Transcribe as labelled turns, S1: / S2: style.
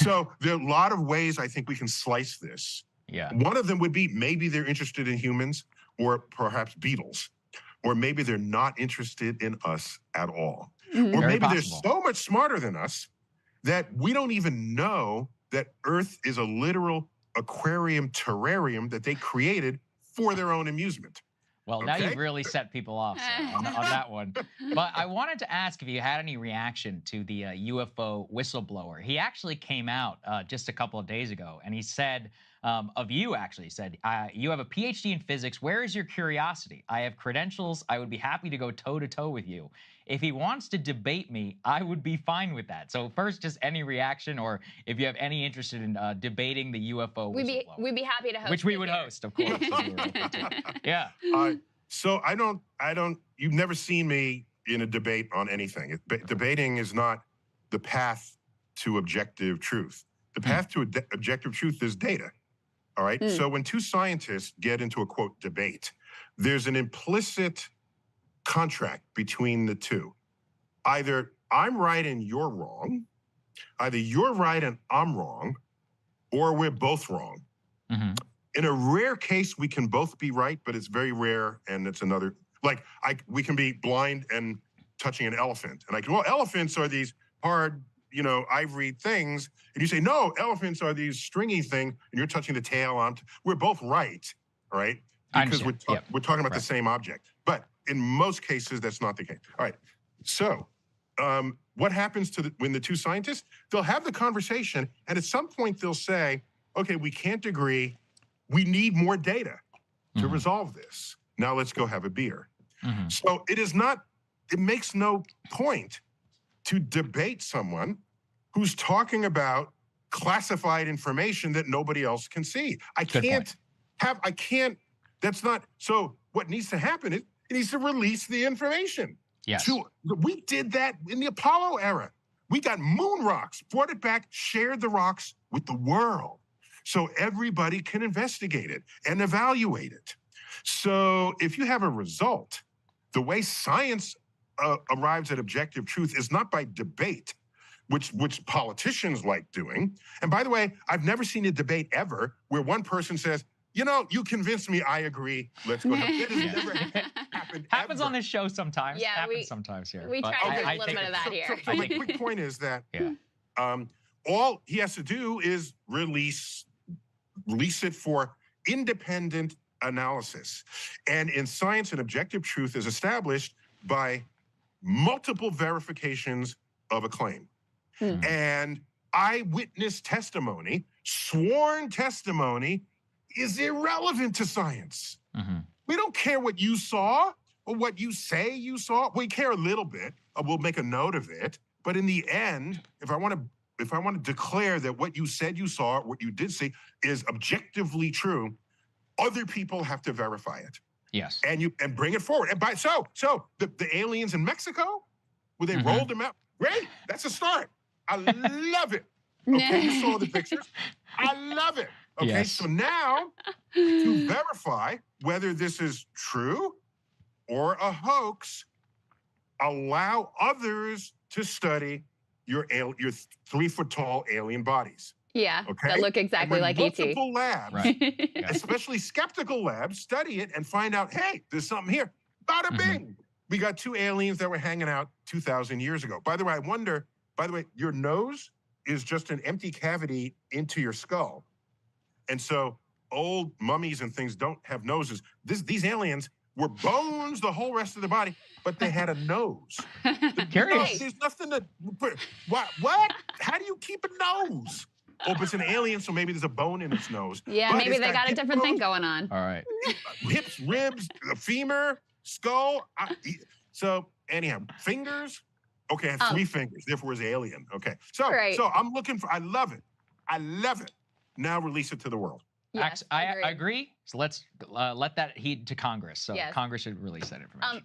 S1: So there are a lot of ways I think we can slice this.
S2: Yeah.
S1: One of them would be maybe they're interested in humans or perhaps beetles, or maybe they're not interested in us at all.
S3: Mhm.
S1: Or
S2: Very
S1: maybe they're
S2: possible.
S1: so much smarter than us that we don't even know that Earth is a literal aquarium terrarium that they created for their own amusement.
S2: Well, now
S1: Okay.
S2: you've really set people off on that one. But I wanted to ask if you had any reaction to the UFO whistleblower. He actually came out just a couple of days ago, and he said, he said, you have a PhD in physics. Where is your curiosity? I have credentials. I would be happy to go toe-to-toe with you. If he wants to debate me, I would be fine with that. So first, just any reaction, or if you have any interest in debating the UFO whistleblower.
S3: We'd be happy to host.
S2: Which we
S3: you
S2: would
S3: here.
S2: host, of course. If we were open to it. Yeah.
S1: So I don't, you've never seen me in a debate on anything. Debating is not the path to objective truth. The path to objective truth is data. All right. So when two scientists get into a quote debate, there's an implicit contract between the two. Either I'm right and you're wrong, either you're right and I'm wrong, or we're both wrong.
S2: Mm-hmm.
S1: In a rare case, we can both be right, but it's very rare, and it's another, like we can be blind and touching an elephant. And well, elephants are these hard, ivory things. And you say, no, elephants are these stringy things, and you're touching the tail on. We're both right, all right? Because we're talking about the same object. But in most cases, that's not the case. All right, so what happens when the two scientists, they'll have the conversation, and at some point they'll say, okay, we can't agree. We need more data to resolve this. Now let's go have a beer. So it makes no point to debate someone who's talking about classified information that nobody else can see. That's not, so what needs to happen is it needs to release the information.
S2: Yes.
S1: We did that in the Apollo era. We got moon rocks, brought it back, shared the rocks with the world, so everybody can investigate it and evaluate it. So if you have a result, the way science arrives at objective truth is not by debate, which politicians like doing. And by the way, I've never seen a debate ever where one person says, you convinced me, I agree, let's go. That has never happened.
S2: Happens on this show sometimes.
S3: Yeah,
S2: happens sometimes here.
S3: We try to do a little bit of that here.
S1: So my quick point is that all he has to do is release it for independent analysis. And in science, an objective truth is established by multiple verifications of a claim. And eyewitness testimony, sworn testimony, is irrelevant to science. We don't care what you saw or what you say you saw. We care a little bit. We'll make a note of it. But in the end, if I want to declare that what you said you saw, what you did see, is objectively true, other people have to verify it.
S2: Yes.
S1: And bring it forward. And so the aliens in Mexico, where they rolled them out, great. That's a start. I love it. Okay, you saw the pictures. I love it. Okay,
S2: yes.
S1: So now to verify whether this is true or a hoax, allow others to study your 3-foot-tall alien bodies.
S3: Yeah,
S1: okay?
S3: That look exactly like ET.
S1: Multiple labs, especially skeptical labs, study it and find out, hey, there's something here. Bada bing. We got 2 aliens that were hanging out 2,000 years ago. By the way, your nose is just an empty cavity into your skull. And so old mummies and things don't have noses. These aliens were bones the whole rest of the body, but they had a nose.
S2: Curious.
S1: There's nothing to, what? How do you keep a nose? Oh, but it's an alien, so maybe there's a bone in its nose.
S3: Yeah,
S1: but
S3: maybe they got a different thing going on.
S2: All right.
S1: Hips, ribs, femur, skull. So anyhow, fingers. Okay, I have 3 fingers, therefore it's alien. Okay, so I'm looking for, I love it. Now release it to the world.
S3: Yes,
S2: I agree. So let's let that heed to Congress. So Congress should release that information.